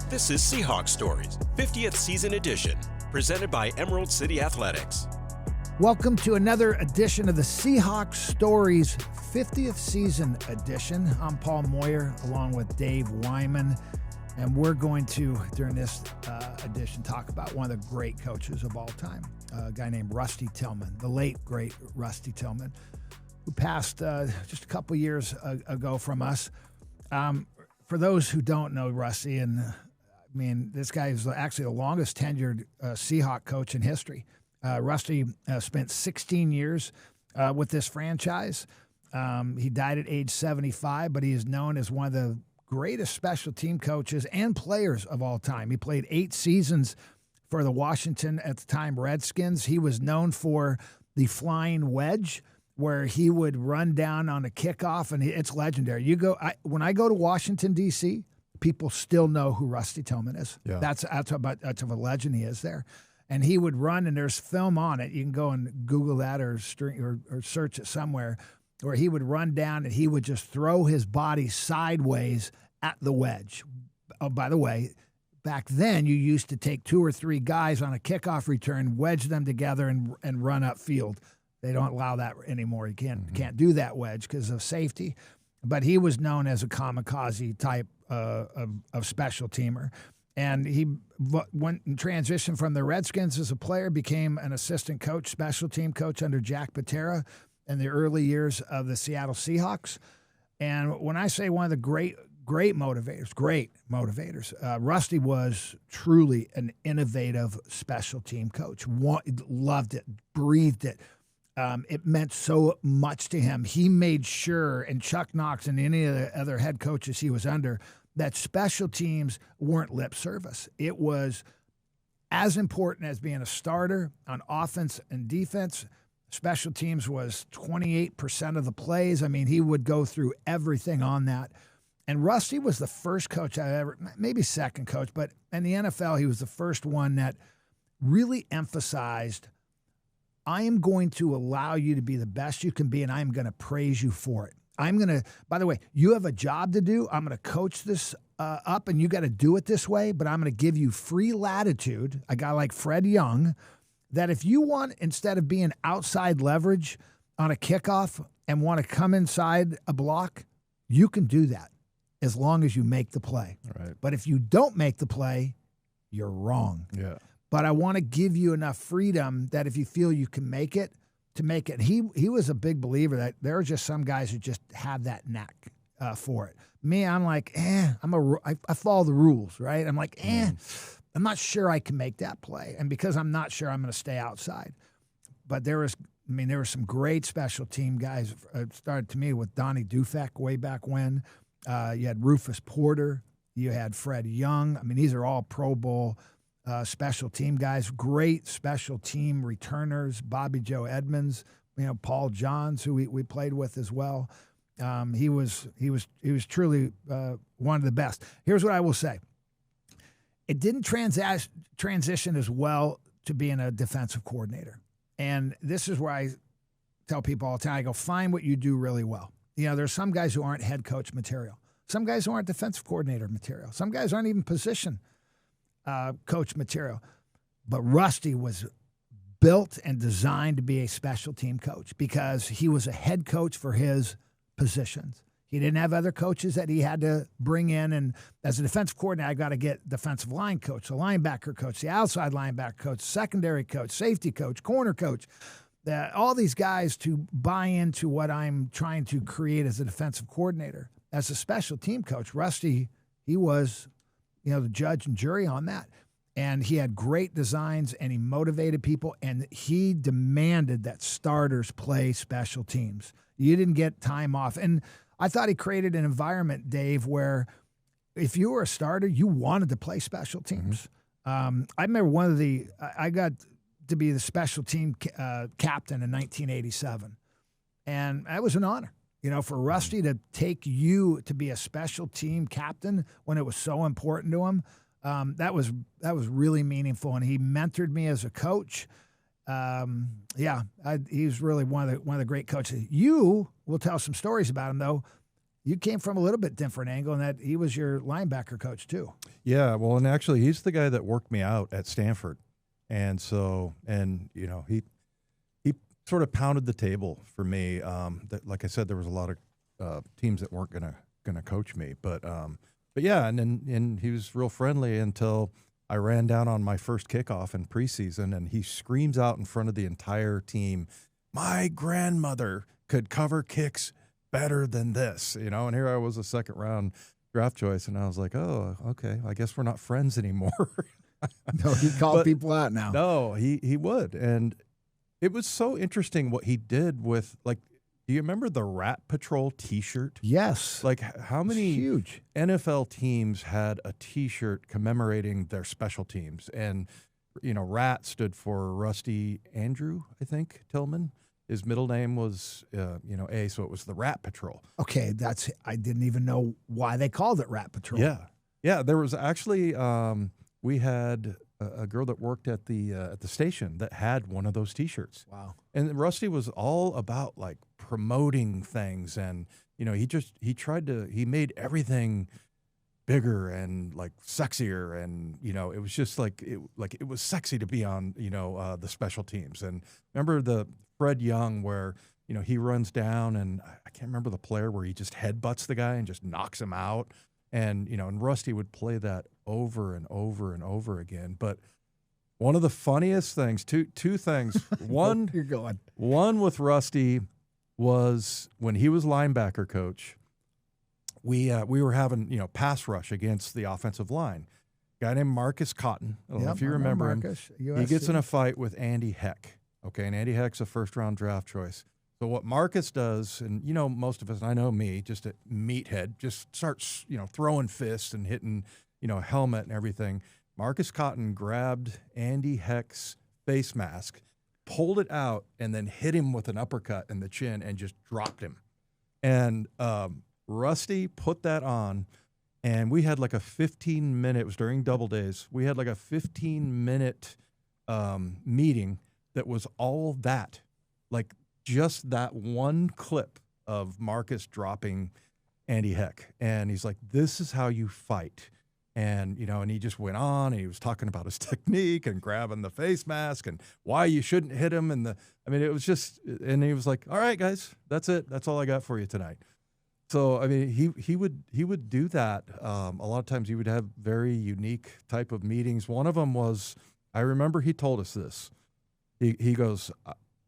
This is Seahawks Stories, 50th Season Edition, presented by Emerald City Athletics. Welcome to another edition of the Seahawks Stories 50th Season Edition. I'm Paul Moyer along with Dave Wyman, and we're going to, during this edition, talk about one of the great coaches of all time, a guy named Rusty Tillman, the late, great Rusty Tillman, who passed just a couple years ago from us. For those who don't know Rusty, and I mean, this guy is actually the longest tenured Seahawk coach in history. Rusty spent 16 years with this franchise. He died at age 75, but he is known as one of the greatest special team coaches and players of all time. He played 8 seasons for the Washington, at the time, Redskins. He was known for the flying wedge, where he would run down on a kickoff, and it's legendary. When I go to Washington, D.C., people still know who Rusty Tillman is. Yeah. That's of a legend he is there. And he would run, and there's film on it. You can go and Google that or search it somewhere, where he would run down and he would just throw his body sideways at the wedge. Oh, by the way, back then you used to take 2 or 3 guys on a kickoff return, wedge them together, and run upfield. They don't allow that anymore. You can't do that wedge because of safety. But he was known as a kamikaze type of special teamer. And he went and transitioned from the Redskins as a player, became an assistant coach, special team coach under Jack Patera in the early years of the Seattle Seahawks. And when I say one of the great motivators, Rusty was truly an innovative special team coach. Loved it, breathed it. It meant so much to him. He made sure, and Chuck Knox and any of the other head coaches he was under, that special teams weren't lip service. It was as important as being a starter on offense and defense. Special teams was 28% of the plays. I mean, he would go through everything on that. And Rusty was the first coach I ever, maybe second coach, but in the NFL, he was the first one that really emphasized, I am going to allow you to be the best you can be, and I am going to praise you for it. By the way, you have a job to do. I'm going to coach this up, and you got to do it this way, but I'm going to give you free latitude, a guy like Fred Young, that if you want, instead of being outside leverage on a kickoff and want to come inside a block, you can do that as long as you make the play. Right. But if you don't make the play, you're wrong. Yeah. But I want to give you enough freedom that if you feel you can make it, to make it. He was a big believer that there are just some guys who just have that knack for it. Me, I'm like, I follow the rules, right? I'm like, I'm not sure I can make that play. And because I'm not sure, I'm going to stay outside. But there were some great special team guys. It started to me with Donnie Dufek way back when. You had Rufus Porter. You had Fred Young. I mean, these are all Pro Bowl special team guys, great special team returners, Bobby Joe Edmonds, Paul Johns, who we played with as well. He was truly one of the best. Here's what I will say. It didn't transition as well to being a defensive coordinator. And this is where I tell people all the time, I go, find what you do really well. There's some guys who aren't head coach material. Some guys who aren't defensive coordinator material. Some guys aren't even position coach material. But Rusty was built and designed to be a special team coach because he was a head coach for his positions. He didn't have other coaches that he had to bring in. And as a defensive coordinator, I got to get defensive line coach, the linebacker coach, the outside linebacker coach, secondary coach, safety coach, corner coach. All these guys to buy into what I'm trying to create as a defensive coordinator. As a special team coach, Rusty, he was the judge and jury on that. And he had great designs, and he motivated people, and he demanded that starters play special teams. You didn't get time off. And I thought heしてan environment, Dave, where if you were a starter, you wanted to play special teams. I remember I got to be the special team captain in 1987. And that was an honor. For Rusty to take you to be a special team captain when it was so important to him, that was really meaningful, and he mentored me as a coach. He's really one of the great coaches. You will tell some stories about him though. you came from a little bit different angle in that he was your linebacker coach too. Yeah, well, and actually, he's the guy that worked me out at Stanford, and so, and he sort of pounded the table for me. That, like I said, there was a lot of teams that weren't gonna coach me, but yeah, and he was real friendly until I ran down on my first kickoff in preseason, and he screams out in front of the entire team, "My grandmother could cover kicks better than this," and here I was, a second round draft choice, and I was like, oh, okay, I guess we're not friends anymore. No, he called people out now. No, he would, and it was so interesting what he did with, like, do you remember the Rat Patrol T-shirt? Yes. Like, how many huge NFL teams had a T-shirt commemorating their special teams? And, Rat stood for Rusty Andrew, I think, Tillman. His middle name was, A, so it was the Rat Patrol. Okay, I didn't even know why they called it Rat Patrol. Yeah. There was actually, we had a girl that worked at the station that had one of those T-shirts. Wow. And Rusty was all about like promoting things, and he made everything bigger and like sexier, and it was just like it was sexy to be on the special teams. And remember the Fred Young where he runs down, and I can't remember the player where he just headbutts the guy and just knocks him out. And, and Rusty would play that over and over and over again. But one of the funniest things, two things. One, you're going. One with Rusty was when he was linebacker coach, we were having, pass rush against the offensive line. A guy named Marcus Cotton. I don't know if you remember Marcus, him. USC. He gets in a fight with Andy Heck. Okay, and Andy Heck's a first-round draft choice. So what Marcus does, and most of us, and I know me, just a meathead, just starts throwing fists and hitting helmet and everything. Marcus Cotton grabbed Andy Heck's face mask, pulled it out, and then hit him with an uppercut in the chin and just dropped him. And Rusty put that on, and we had like a 15-minute. It was during double days. We had like a 15-minute meeting that was all that, like. Just that one clip of Marcus dropping Andy Heck. And he's like, this is how you fight. And, and he just went on, and he was talking about his technique and grabbing the face mask and why you shouldn't hit him. And it was just, and he was like, all right, guys, that's it. That's all I got for you tonight. So, he would do that. A lot of times he would have very unique type of meetings. One of them was, I remember he told us this. He goes,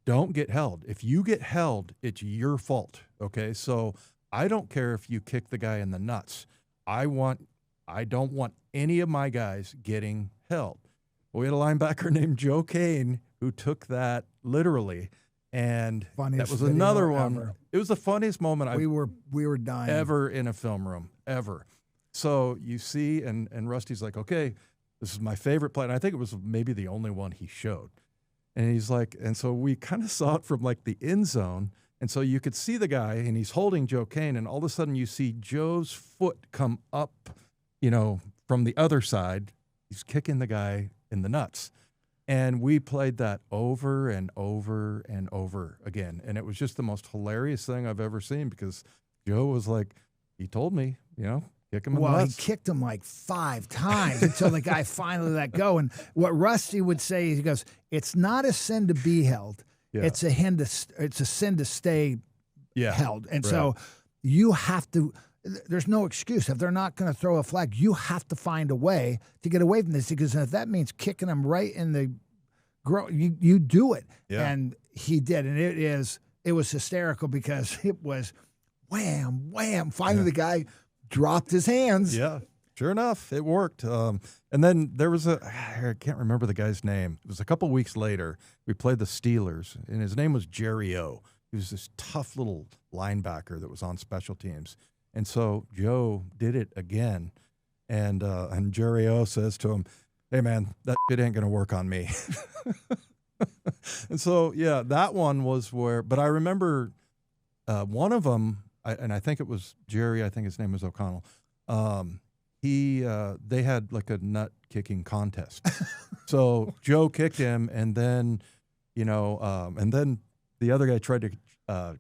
don't get held. If you get held, it's your fault, okay? So I don't care if you kick the guy in the nuts. I don't want any of my guys getting held. Well, we had a linebacker named Joe Kane who took that literally, and funniest that was another one. Ever. It was the funniest moment we were dying ever in a film room, ever. So you see, and Rusty's like, okay, this is my favorite play. And I think it was maybe the only one he showed. And he's like, and so we kind of saw it from like the end zone. And so you could see the guy, and he's holding Joe Kane, and all of a sudden you see Joe's foot come up, from the other side. He's kicking the guy in the nuts. And we played that over and over and over again. And it was just the most hilarious thing I've ever seen, because Joe was like, he told me, kick him in the nuts. He kicked him like 5 times until the guy finally let go. And what Rusty would say, he goes, it's not a sin to be held. Yeah. It's a sin to stay held. And so you have to, there's no excuse. If they're not going to throw a flag, you have to find a way to get away from this, because if that means kicking them right in the you do it. Yeah. And he did. And it was hysterical, because it was wham, wham. Finally, the guy dropped his hands. Yeah, sure enough, it worked. And then there was I can't remember the guy's name. It was a couple weeks later. We played the Steelers, and his name was Jerry O. He was this tough little linebacker that was on special teams. And so Joe did it again, and Jerry O says to him, hey, man, that shit ain't going to work on me. And so, yeah, that one was where – but I remember one of them, and I think it was Jerry. I think his name was O'Connell. They had like a nut kicking contest. So Joe kicked him, and then and then the other guy tried to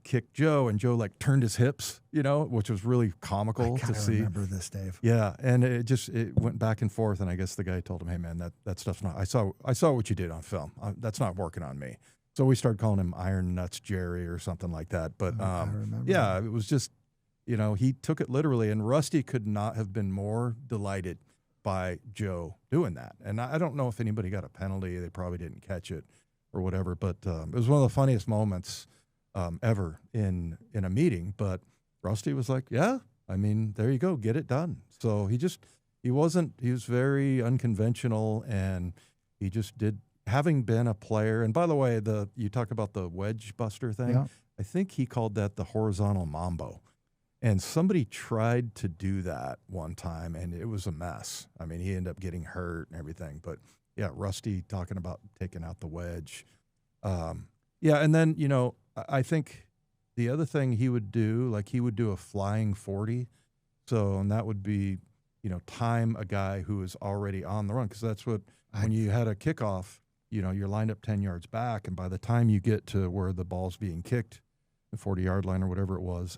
kicked Joe, and Joe like turned his hips, which was really comical to see. I remember this, Dave. Yeah, and it went back and forth, and I guess the guy told him, "Hey man, that stuff's not. I saw what you did on film. That's not working on me." So we started calling him Iron Nuts Jerry or something like that. But I remember. yeah, it was just, he took it literally, and Rusty could not have been more delighted by Joe doing that. And I don't know if anybody got a penalty. They probably didn't catch it or whatever. But it was one of the funniest moments ever in a meeting. But Rusty was like, "Yeah, I mean, there you go, get it done." So he was very unconventional, and he just did. Having been a player, and by the way, you talk about the wedge buster thing. Yeah. I think he called that the horizontal mambo. And somebody tried to do that one time, and it was a mess. I mean, he ended up getting hurt and everything. But, yeah, Rusty talking about taking out the wedge. Yeah, and then, I think the other thing he would do, like he would do a flying 40. And that would be, time a guy who is already on the run. Because that's what, when you had a kickoff, you're lined up 10 yards back, and by the time you get to where the ball's being kicked, the 40-yard line or whatever it was,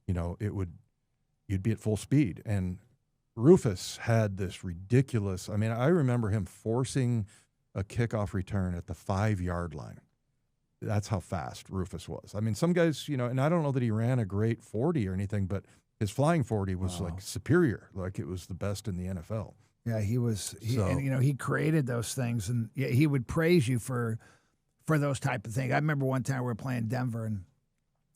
you'd be at full speed. And Rufus had this ridiculous, I remember him forcing a kickoff return at the 5-yard line. That's how fast Rufus was. Some guys, and I don't know that he ran a great 40 or anything, but his flying 40 was like superior, like it was the best in the NFL. Yeah, he was. And, he created those things, and he would praise you for those type of things. I remember one time we were playing Denver, and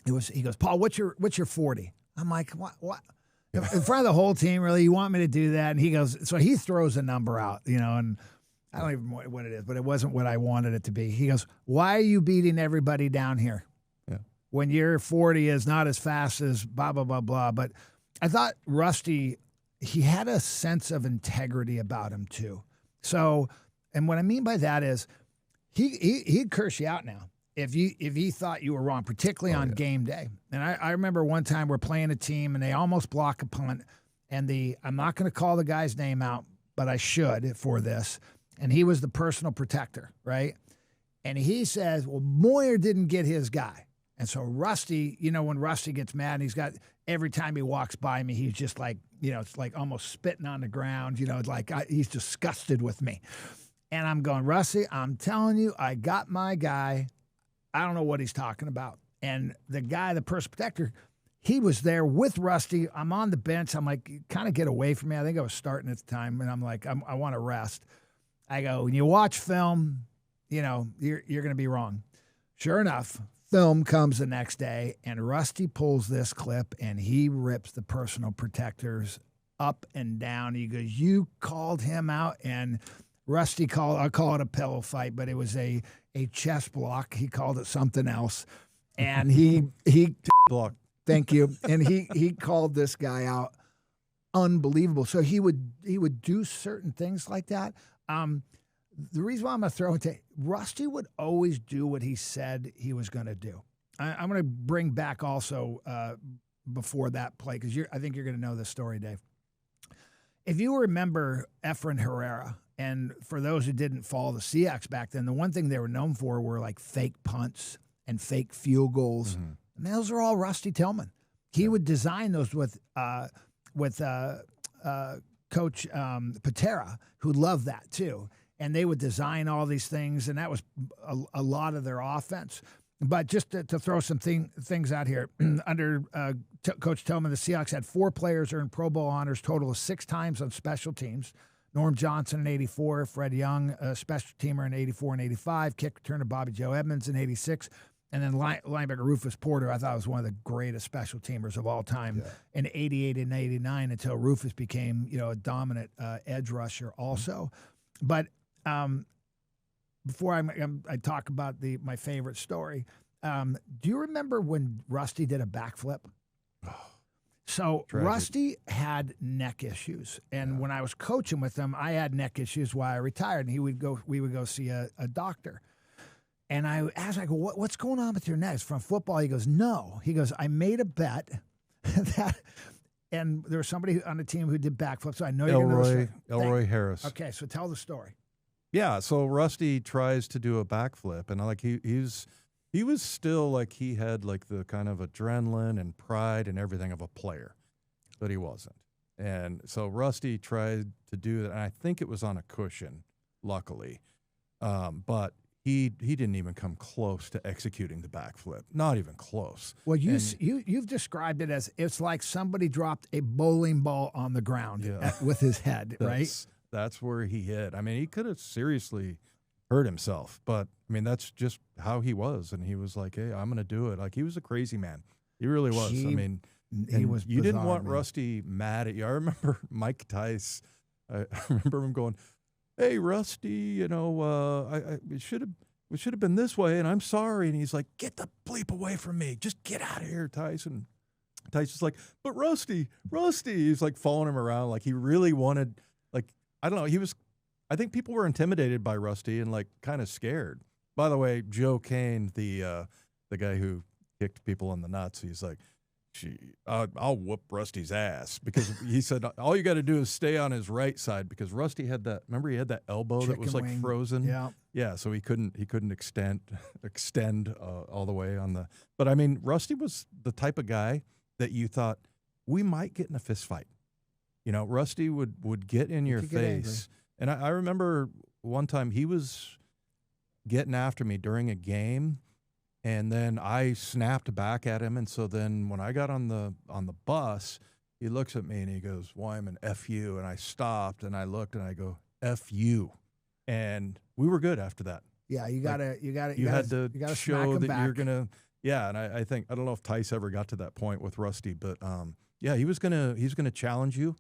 he goes, "Paul, what's your 40?" I'm like, "What? In front of the whole team, really? You want me to do that?" And he goes, so he throws a number out, and I don't even know what it is, but it wasn't what I wanted it to be. He goes, "Why are you beating everybody down here? Yeah. When your 40 is not as fast as blah blah blah blah." But I thought Rusty, he had a sense of integrity about him too. So, and what I mean by that is, he'd curse you out now if he thought you were wrong, particularly on game day. And I remember one time we're playing a team and they almost block a punt, and I'm not going to call the guy's name out, but I should for this. And he was the personal protector, right? And he says, "Well, Moyer didn't get his guy." And so Rusty, when Rusty gets mad, and he's got, every time he walks by me, he's just like, it's like almost spitting on the ground, he's disgusted with me. And I'm going, "Rusty, I'm telling you, I got my guy. I don't know what he's talking about." And the guy, the personal protector, he was there with Rusty. I'm on the bench. I'm like, "Kind of get away from me." I think I was starting at the time, and I'm like, I want to rest. I go, "When you watch film, you're going to be wrong." Sure enough, film comes the next day, and Rusty pulls this clip, and he rips the personal protectors up and down. He goes, "You called him out," and Rusty I call it a pillow fight, but it was a chest block. He called it something else, and he block. Thank you. And he called this guy out. Unbelievable. So he would do certain things like that. The reason why I'm going to throw into Rusty would always do what he said he was going to do. I'm going to bring back also before that play, because I think you're going to know this story, Dave. If you remember Efren Herrera, and for those who didn't follow the Seahawks back then, the one thing they were known for were like fake punts and fake field goals. Mm-hmm. And those are all Rusty Tillman. He would design those with Coach Patera, who loved that too. And they would design all these things, and that was a lot of their offense. But just to throw some things out here, under Coach Tillman, the Seahawks had 4 players earn Pro Bowl honors, total of 6 times on special teams. Norm Johnson in 84, Fred Young, a special teamer in 84 and 85, kick returner Bobby Joe Edmonds in 86, and then linebacker Rufus Porter, I thought was one of the greatest special teamers of all time in 88 and 89 until Rufus became, a dominant edge rusher also. But before I talk about my favorite story, do you remember when Rusty did a backflip? So tragic. Rusty had neck issues, and when I was coaching with him, I had neck issues while I retired, and we would go see a doctor. And I asked, I go, what's going on with your neck? It's from football. He goes, no. He goes, I made a bet that, and there was somebody on the team who did backflips. So I know you're going to know. Elroy Harris. Okay, so tell the story. Yeah, so Rusty tries to do a backflip, and he He was still like he had like the kind of adrenaline and pride and everything of a player, but he wasn't. And so Rusty tried to do that, and I think it was on a cushion, luckily. But he didn't even come close to executing the backflip. Not even close. Well, you've described it as it's like somebody dropped a bowling ball on the ground with his head, right? That's where he hit. I mean, he could have seriously hurt himself, but I mean, that's just how he was. And he was like, hey, I'm going to do it. Like, he was a crazy man. He really was. I mean, he was you bizarre, didn't want man. Rusty mad at you. I remember Mike Tice. I remember him going, hey, Rusty, you know, it should have been this way, and I'm sorry. And he's like, get the bleep away from me. Just get out of here, Tyson. Tice is like, but Rusty. He's like following him around. Like, he really wanted, like, I don't know. I think people were intimidated by Rusty and like kind of scared. By the way, Joe Kane, the guy who kicked people in the nuts, he's like, I'll whoop Rusty's ass, because he said all you got to do is stay on his right side, because Rusty had that. Remember, he had that elbow that was like frozen. Yeah. So he couldn't extend all the way on the. But I mean, Rusty was the type of guy that you thought we might get in a fist fight. You know, Rusty would get in your face. And I remember one time he was getting after me during a game, and then I snapped back at him. And so then when I got on the bus, he looks at me and he goes, Wyman, F you. And I stopped and I looked and I go, F you. And we were good after that. Yeah, you had to show that you're gonna. Yeah, and I think, I don't know if Tice ever got to that point with Rusty, but yeah, he's gonna challenge you,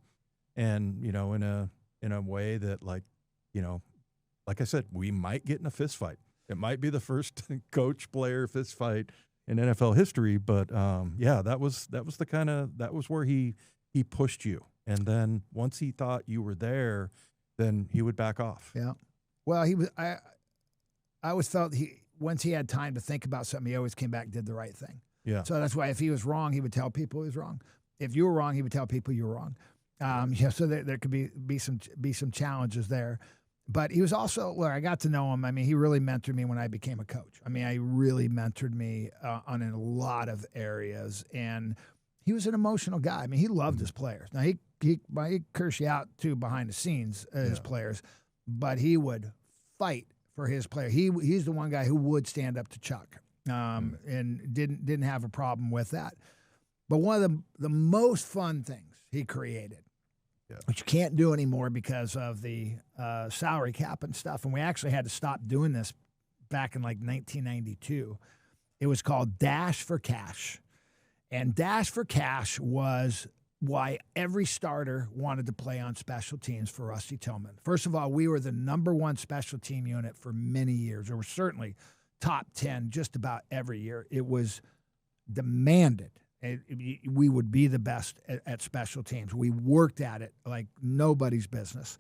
and you know, in a way that, like, you know, like I said, we might get in a fist fight. It might be the first coach-player fist fight in NFL history, but yeah, that was where he pushed you, and then once he thought you were there, then he would back off. Yeah, well, I always felt once he had time to think about something, he always came back and did the right thing. Yeah. So that's why if he was wrong, he would tell people he was wrong. If you were wrong, he would tell people you were wrong. Yeah, so there could be some challenges there. But he was also, look, I got to know him. I mean, he really mentored me when I became a coach. I mean, he really mentored me on a lot of areas. And he was an emotional guy. I mean, he loved his players. Now, he curse you out, too, behind the scenes, his players. But he would fight for his player. He's the one guy who would stand up to Chuck and didn't have a problem with that. But one of the most fun things he created, which you can't do anymore because of the salary cap and stuff, and we actually had to stop doing this back in like 1992. It was called Dash for Cash. And Dash for Cash was why every starter wanted to play on special teams for Rusty Tillman. First of all, we were the #1 special team unit for many years. Or were certainly top 10 just about every year. It was demanded. We would be the best at special teams. We worked at it like nobody's business.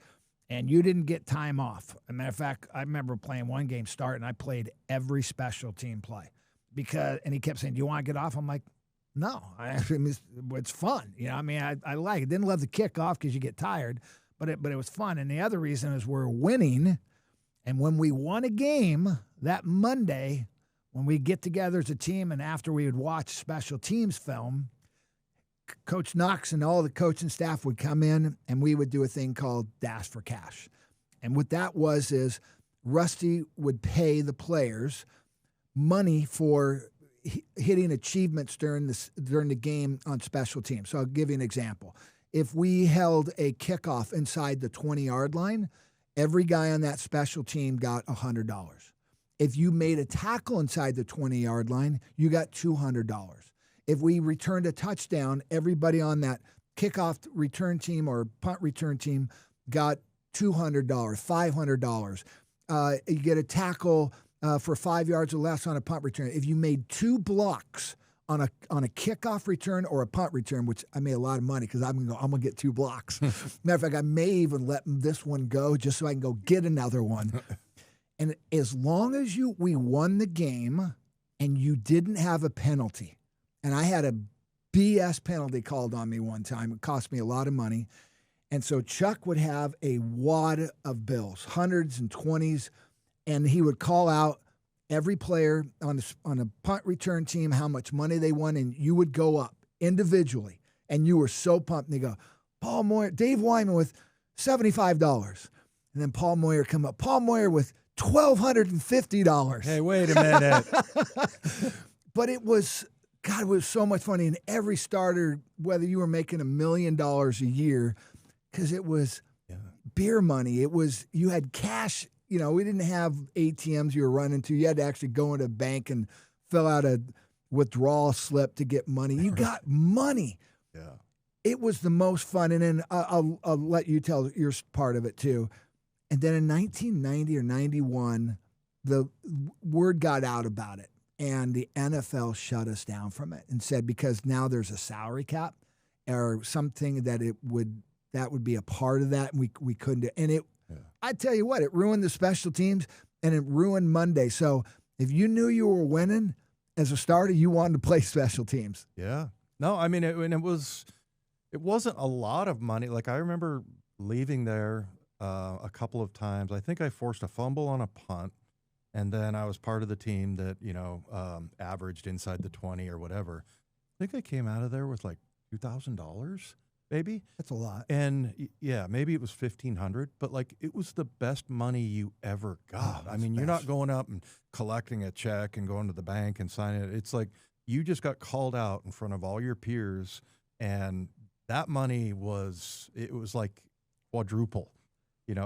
And you didn't get time off. As a matter of fact, I remember playing one game start, and I played every special team play. And he kept saying, do you want to get off? I'm like, no. It's fun. You know, I mean, I like it. Didn't love the kickoff because you get tired, but it was fun. And the other reason is we're winning. And when we won a game that Monday, when we get together as a team and after we would watch special teams film, Coach Knox and all the coaching staff would come in and we would do a thing called Dash for Cash. And what that was is Rusty would pay the players money for hitting achievements during the game on special teams. So I'll give you an example. If we held a kickoff inside the 20-yard line, every guy on that special team got $100. If you made a tackle inside the 20-yard line, you got $200. If we returned a touchdown, everybody on that kickoff return team or punt return team got $200, $500. You get a tackle for 5 yards or less on a punt return. If you made 2 blocks on a kickoff return or a punt return, which I made a lot of money because I'm gonna get 2 blocks. Matter of fact, I may even let this one go just so I can go get another one. And as long as we won the game and you didn't have a penalty, and I had a BS penalty called on me one time. It cost me a lot of money. And so Chuck would have a wad of bills, hundreds and 20s, and he would call out every player on a punt return team, how much money they won, and you would go up individually, and you were so pumped. And they go, Paul Moyer, Dave Wyman with $75. And then Paul Moyer come up. Paul Moyer with $1,250. Hey, wait a minute. But it was so much fun. And every starter, whether you were making $1 million a year, because it was beer money. It was, you had cash. You know, we didn't have ATMs you were running to. You had to actually go into a bank and fill out a withdrawal slip to get money. You got money. Yeah. It was the most fun. And then I'll let you tell your part of it too. And then in 1990 or 91, the word got out about it. And the NFL shut us down from it and said, because now there's a salary cap or something that would be a part of that. And we couldn't do. And I tell you what, it ruined the special teams and it ruined Monday. So if you knew you were winning as a starter, you wanted to play special teams. Yeah. No, I mean, it wasn't a lot of money. Like, I remember leaving there a couple of times. I think I forced a fumble on a punt, and then I was part of the team that, averaged inside the 20 or whatever. I think I came out of there with like $2,000. Maybe. That's a lot. And yeah, maybe it was $1,500, but like it was the best money you ever got. I mean, you're not going up and collecting a check and going to the bank and signing it. It's like you just got called out in front of all your peers, and that money was like quadruple,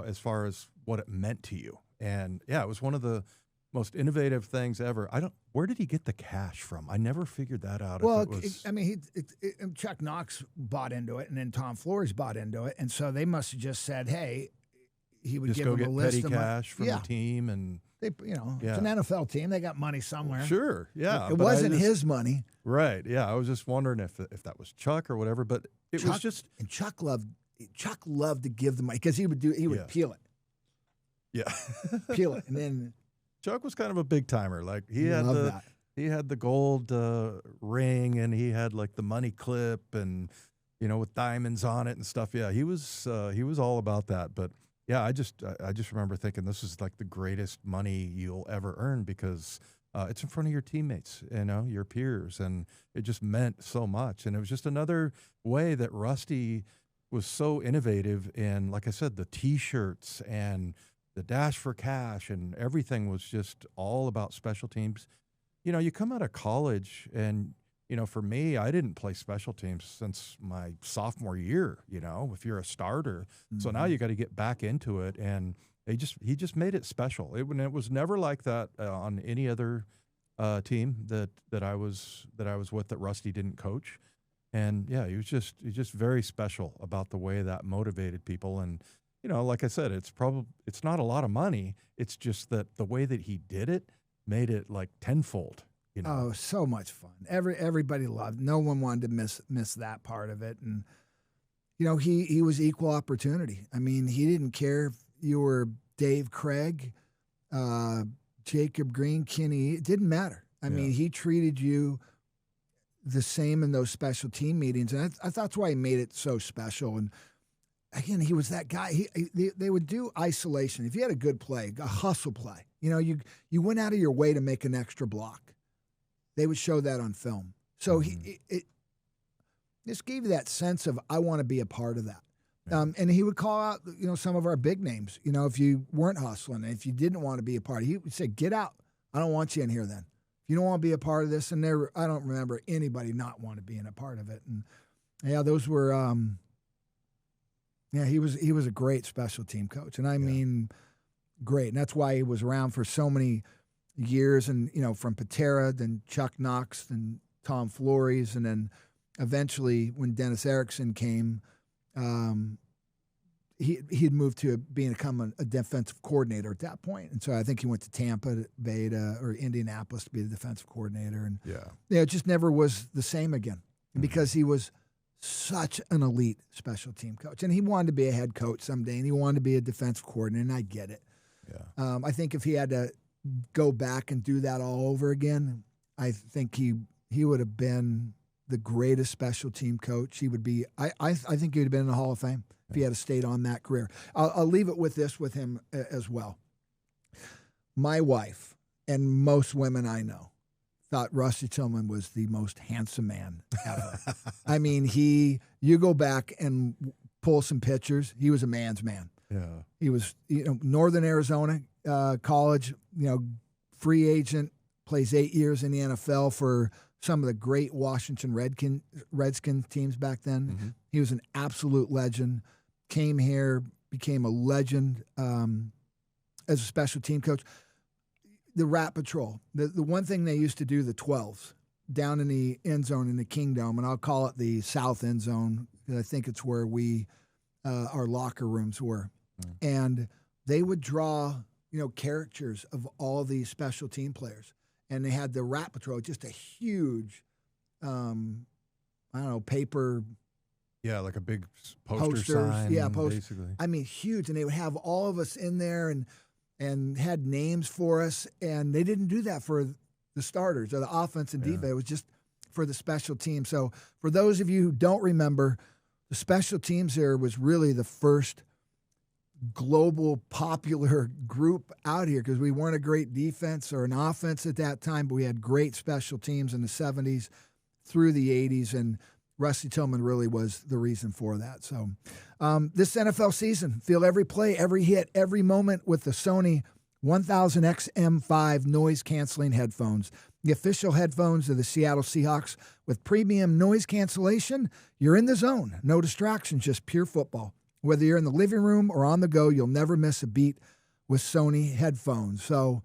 as far as what it meant to you. And yeah, it was one of the most innovative things ever. Where did he get the cash from? I never figured that out. Well, Chuck Knox bought into it, and then Tom Flores bought into it, and so they must have just said, "Hey," he would just give go them get a list petty of cash from the team, and they, it's an NFL team; they got money somewhere. Sure, yeah, it wasn't his money, right? Yeah, I was just wondering if that was Chuck or whatever, but was just and Chuck loved to give the money because he would peel it, peel it, and then. Chuck was kind of a big timer. Like he had the gold ring, and he had like the money clip, and with diamonds on it and stuff. Yeah, he was all about that. But yeah, I just remember thinking this is like the greatest money you'll ever earn because it's in front of your teammates, your peers, and it just meant so much. And it was just another way that Rusty was so innovative in, like I said, the T-shirts and the dash for cash, and everything was just all about special teams. You come out of college, and for me, I didn't play special teams since my sophomore year. If you're a starter, so now you got to get back into it, and he just made it special. It was never like that on any other team that I was with that Rusty didn't coach, and yeah, he was just very special about the way that motivated people. And like I said, it's not a lot of money. It's just that the way that he did it made it like tenfold. Oh, so much fun. Everybody loved. No one wanted to miss that part of it. And he was equal opportunity. I mean, he didn't care if you were Dave Craig, Jacob Green, Kenny. It didn't matter. I mean, he treated you the same in those special team meetings, and I thought that's why he made it so special. And again, he was that guy. They would do isolation. If you had a good play, a hustle play, you went out of your way to make an extra block. They would show that on film. So it just gave you that sense of, I want to be a part of that. And he would call out, some of our big names. If you weren't hustling, if you didn't want to be a part, he would say, "Get out. I don't want you in here then. If you don't want to be a part of this." And I don't remember anybody not want to be in a part of it. And yeah, those were. Yeah, he was a great special team coach, and I mean, great. And that's why he was around for so many years. And from Patera, then Chuck Knox, then Tom Flores, and then eventually when Dennis Erickson came, he had moved to become a defensive coordinator at that point. And so I think he went to Tampa Bay or Indianapolis to be the defensive coordinator. And it just never was the same again because he was such an elite special team coach. And he wanted to be a head coach someday, and he wanted to be a defensive coordinator, and I get it. Yeah. I think if he had to go back and do that all over again, I think he would have been the greatest special team coach. He would be. I think he would have been in the Hall of Fame if he had stayed on that career. I'll leave it with this with him as well. My wife and most women I know thought Rusty Tillman was the most handsome man ever. I mean, you go back and pull some pictures. He was a man's man. Yeah. He was, Northern Arizona college, free agent, plays 8 years in the NFL for some of the great Washington Redskins teams back then. Mm-hmm. He was an absolute legend. Came here, became a legend as a special team coach. The Rat Patrol, the one thing they used to do, the 12s, down in the end zone in the Kingdom, and I'll call it the South end zone, because I think it's where our locker rooms were. Mm. And they would draw, caricatures of all these special team players. And they had the Rat Patrol, just a huge, paper. Yeah, like a big poster sign. Yeah, basically. I mean, huge. And they would have all of us in there and had names for us. And they didn't do that for the starters or the offense and defense. It was just for the special team. So for those of you who don't remember, the special teams there was really the first global popular group out here, because we weren't a great defense or an offense at that time, but we had great special teams in the 70s through the 80s, and Rusty Tillman really was the reason for that. So this NFL season, feel every play, every hit, every moment with the Sony 1000XM5 noise-canceling headphones, the official headphones of the Seattle Seahawks. With premium noise cancellation, you're in the zone. No distractions, just pure football. Whether you're in the living room or on the go, you'll never miss a beat with Sony headphones. So,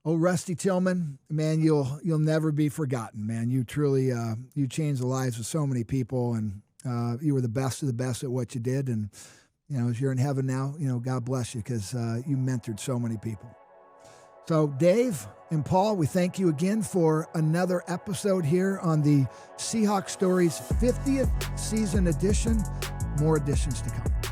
Rusty Tillman, man, you'll never be forgotten, man. You truly you changed the lives of so many people, and you were the best of the best at what you did. And as you're in heaven now, God bless you, because you mentored so many people. So, Dave and Paul, we thank you again for another episode here on the Seahawks Stories 50th season edition. More editions to come.